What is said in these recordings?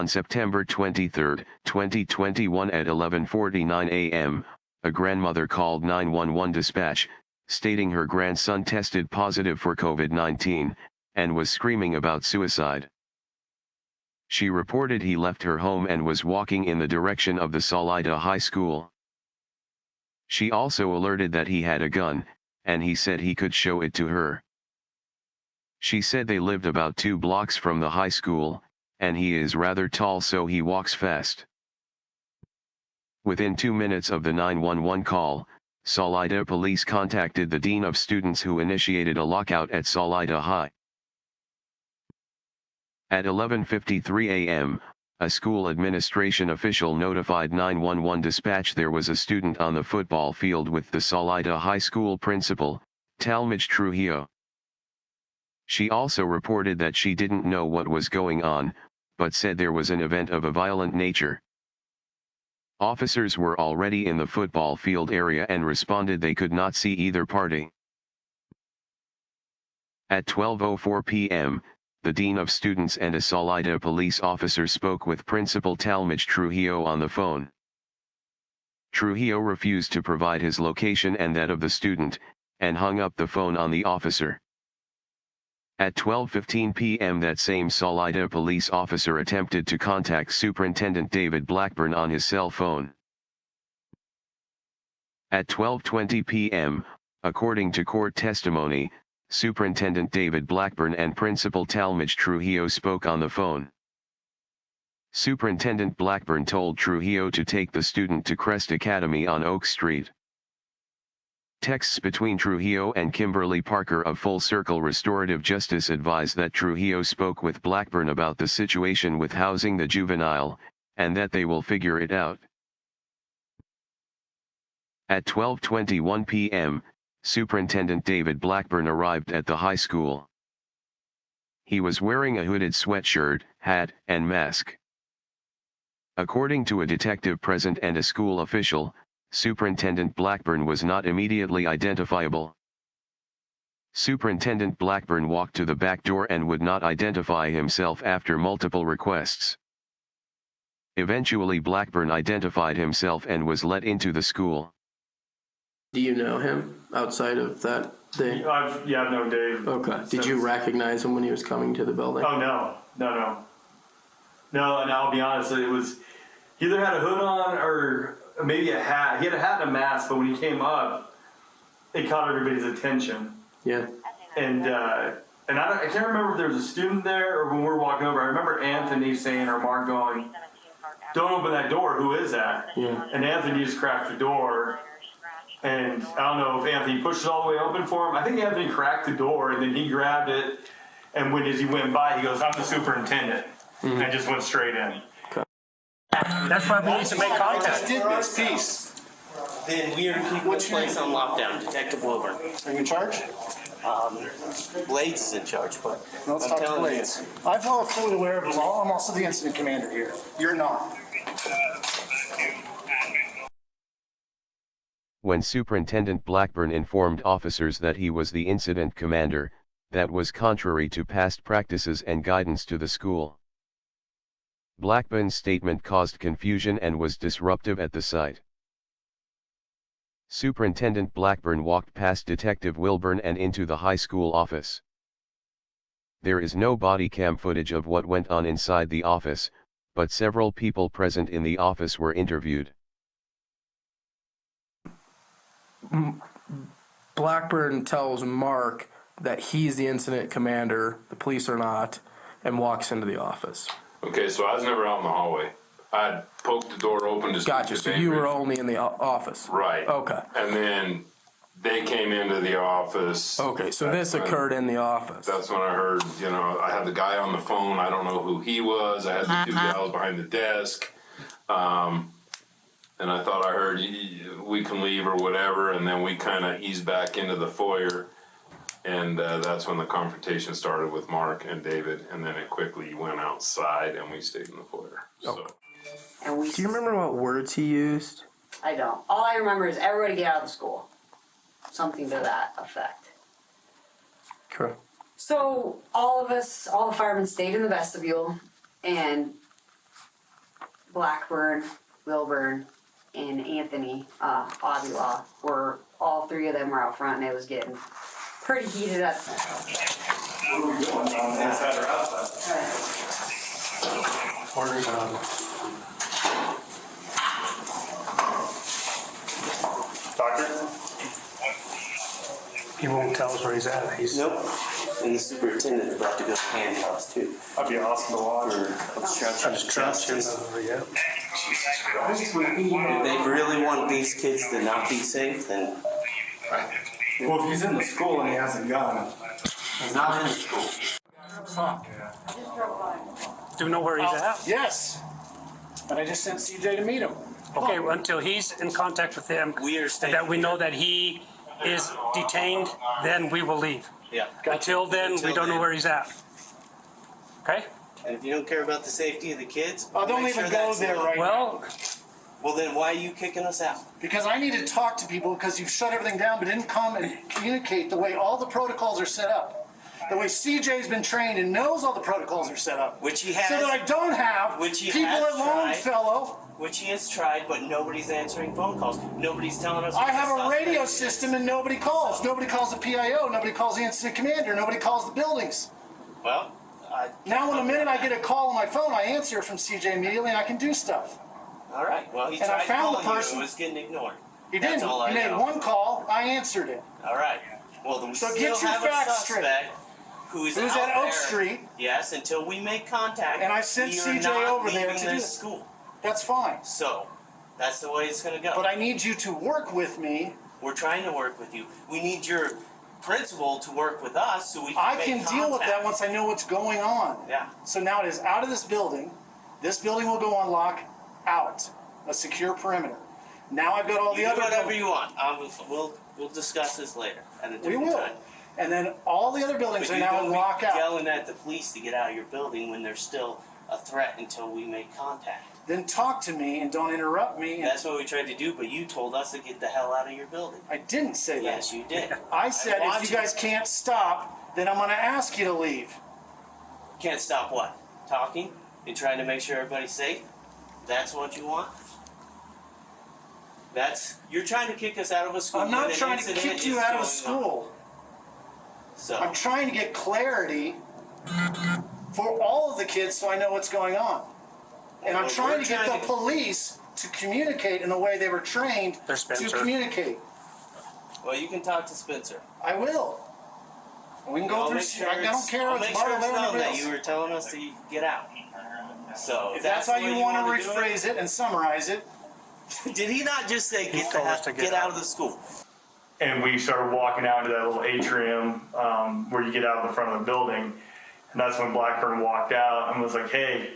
On September 23, 2021 at 11:49 a.m., a grandmother called 911 dispatch, stating her grandson tested positive for COVID-19, and was screaming about suicide. She reported he left her home and was walking in the direction of the Salida High School. She also alerted that he had a gun, and he said he could show it to her. She said they lived about 2 blocks from the high school, and he is rather tall, so he walks fast. Within 2 minutes of the 911 call, Salida police contacted the dean of students, who initiated a lockout at Salida High. At 11:53 a.m., a school administration official notified 911 dispatch there was a student on the football field with the Salida High School principal, Talmage Trujillo. She also reported that she didn't know what was going on, but said there was an event of a violent nature. Officers were already in the football field area and responded they could not see either party. At 12:04 p.m., the dean of students and a Salida police officer spoke with Principal Talmage Trujillo on the phone. Trujillo refused to provide his location and that of the student, and hung up the phone on the officer. At 12:15 p.m. that same Salida police officer attempted to contact Superintendent David Blackburn on his cell phone. At 12:20 p.m., according to court testimony, Superintendent David Blackburn and Principal Talmage Trujillo spoke on the phone. Superintendent Blackburn told Trujillo to take the student to Crest Academy on Oak Street. Texts between Trujillo and Kimberly Parker of Full Circle Restorative Justice advised that Trujillo spoke with Blackburn about the situation with housing the juvenile, and that they will figure it out. At 12:21 p.m., Superintendent David Blackburn arrived at the high school. He was wearing a hooded sweatshirt, hat, and mask. According to a detective present and a school official, Superintendent Blackburn was not immediately identifiable. Superintendent Blackburn walked to the back door and would not identify himself after multiple requests. Eventually Blackburn identified himself and was let into the school. Do you know him outside of that day? I've known Dave. Okay. Did you recognize him when he was coming to the building? Oh, no, and I'll be honest, it was, he either had a hood on or maybe a hat. He had a hat and a mask, but when he came up, it caught everybody's attention. Yeah. And I can't remember if there was a student there or when we were walking over. I remember Anthony saying, or Mark going, "Don't open that door, who is that?" Yeah. And Anthony just cracked the door. And I don't know if Anthony pushed it all the way open for him. I think Anthony cracked the door, and then he grabbed it, and as he went by, he goes, "I'm the superintendent," and just went straight in. Okay. That's why we need to make contact. I just did this piece. Then we are keeping this place on lockdown. Detective Blackburn. Are you in charge? Blades is in charge, but No, let's talk to Blades. I'm fully aware of the law. I'm also the incident commander here. You're not. When Superintendent Blackburn informed officers that he was the incident commander, that was contrary to past practices and guidance to the school. Blackburn's statement caused confusion and was disruptive at the site. Superintendent Blackburn walked past Detective Wilburn and into the high school office. There is no body cam footage of what went on inside the office, but several people present in the office were interviewed. Blackburn tells Mark that he's the incident commander, the police are not, and walks into the office. Okay, so I was never out in the hallway. I had poked the door open to speak Gotcha, to so David. you were only in the office? Right. Okay. And then they came into the office. Okay, so this occurred in the office. That's when I heard, I had the guy on the phone. I don't know who he was. I had the 2 gals behind the desk. And I thought I heard we can leave or whatever. And then we kind of eased back into the foyer. And that's when the confrontation started with Mark and David. And then it quickly went outside and we stayed in the foyer. Okay. So. Do you remember what words he used? I don't. All I remember is everybody get out of the school. Something to that effect. Correct. So all of us, all the firemen stayed in the vestibule, and Blackburn, Wilburn, and Anthony, Avila, were all three of them were out front, and it was getting pretty heated up. Inside or outside? Doctor? He won't tell us where he's at. He's Nope. And the superintendent about to go handcuffs too. That'd be awesome to watch. For obstruction of justice. yeah. If they really want these kids to not be safe, then Well, if he's in the school and he has a gun, he's not in the school. Do you know where he's at? Yes. And I just sent CJ to meet him. Okay, well, until he's in contact with him, We are and staying. that we know that he is detained, then we will leave. Yeah. Until then, we Until don't know then. where he's at. Okay? And if you don't care about the safety of the kids, Oh, don't make even sure go that's there not- right now. Well, Well, then why are you kicking us out? Because I need to talk to people because you've shut everything down but didn't come and communicate the way all the protocols are set up. The way CJ's been trained and knows all the protocols are set up. Which he has. So that I don't have Which he people has at Longfellow. Which he has tried, but nobody's answering phone calls. Nobody's telling us. I what the have a suspect radio is. system and nobody calls. Nobody calls the PIO. Nobody calls the incident commander. Nobody calls the buildings. Well, Now in a minute I get a call on my phone, I answer it from CJ immediately and I can do stuff. all right. Well, he And I tried found the calling person. you. It was getting ignored. He That's didn't. all I He made know. one call, I answered it. All right. Well, then we So still get your have a facts straight. suspect who is Who's out at Oak there. Street. Yes, until we make contact. And I sent we are CJ not over there leaving to do this it. school. That's fine. So, that's the way it's going to go. But I need you to work with me. We're trying to work with you. We need your principal to work with us so we can I make can deal with that contact. once I know what's going on. Yeah. So now it is out of this building. This building will go on lock out, a secure perimeter. Now I've got all the You do other whatever buildings. you want. We'll discuss this later at a We different will. time. And then all the other buildings But are you now don't in be lockout. yelling at the police to get out of your building when there's still a threat until we make contact. Then talk to me and don't interrupt me. And That's what we tried to do, but you told us to get the hell out of your building. I didn't say that. Yes, you did. I said if watched you guys can't stop, then I'm going to ask you to leave. Can't stop what? Talking and trying to make sure everybody's safe? That's what you want? You're trying to kick us out of a school. I'm not when an trying to incident kick you is out of a going on. school. So I'm trying to get clarity for all of the kids so I know what's going on. And I'm Well, trying we're to get trying the to- police to communicate in the way they were trained There's to Spencer. communicate. well, you can talk to Spencer. I will. We can go I'll through. make sure I don't it's- care. I'll It's make sure it's Marlon known and that everybody you were telling us to get out. So If that's how the way you want to wanna do rephrase it and summarize it, Did he not just say He get, told us to get out of the school? And we started walking out to that little atrium where you get out of the front of the building. And that's when Blackburn walked out and was like, hey,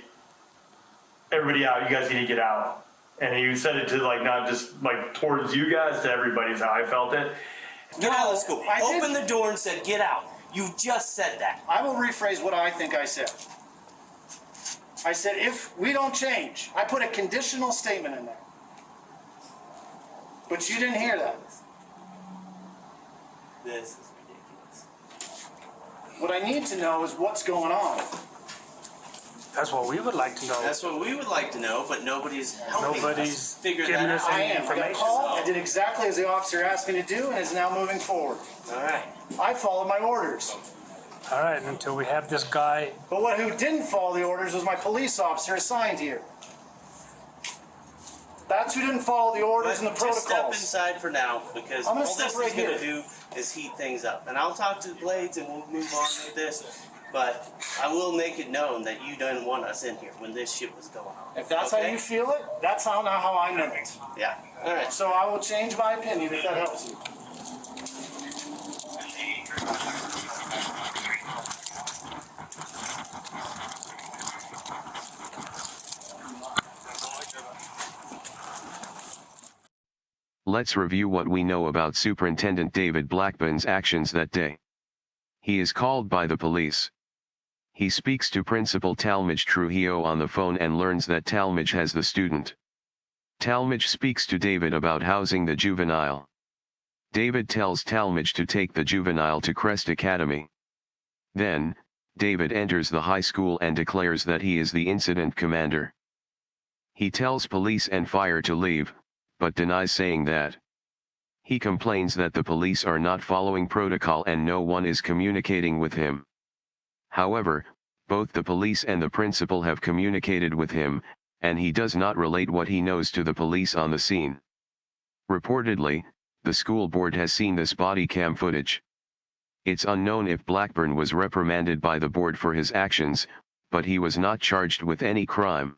everybody out, you guys need to get out. And he said it to not just towards you guys, to everybody is how I felt it. Get out of the school. I Open didn't. the door and said get out. You just said that. I will rephrase what I think I said. I said if we don't change, I put a conditional statement in there. But you didn't hear that. This is ridiculous. What I need to know is what's going on. that's what we would like to know. That's what we would like to know, but nobody's helping Nobody's us figure giving that us out. I any am. I got a information. call. I did exactly as the officer asked me to do and is now moving forward. All right. I followed my orders. All right, until we who this guy. But who didn't follow the orders was my police officer assigned here. That's who didn't follow the orders and the Just step protocols. inside for now, because I'm all gonna this step right is going to here. do is heat things up. And I'll talk to the Blades and we'll move on with this. But I will make it known that you didn't want us in here when this shit was going on. If that's how you feel it, that's how I know it. Yeah. All right. So I will change my opinion if that helps you. Let's review what we know about Superintendent David Blackburn's actions that day. He is called by the police. He speaks to Principal Talmage Trujillo on the phone and learns that Talmage has the student. Talmage speaks to David about housing the juvenile. David tells Talmage to take the juvenile to Crest Academy. Then, David enters the high school and declares that he is the incident commander. He tells police and fire to leave, but denies saying that. He complains that the police are not following protocol and no one is communicating with him. However, both the police and the principal have communicated with him, and he does not relate what he knows to the police on the scene. Reportedly, the school board has seen this body cam footage. It's unknown if Blackburn was reprimanded by the board for his actions, but he was not charged with any crime.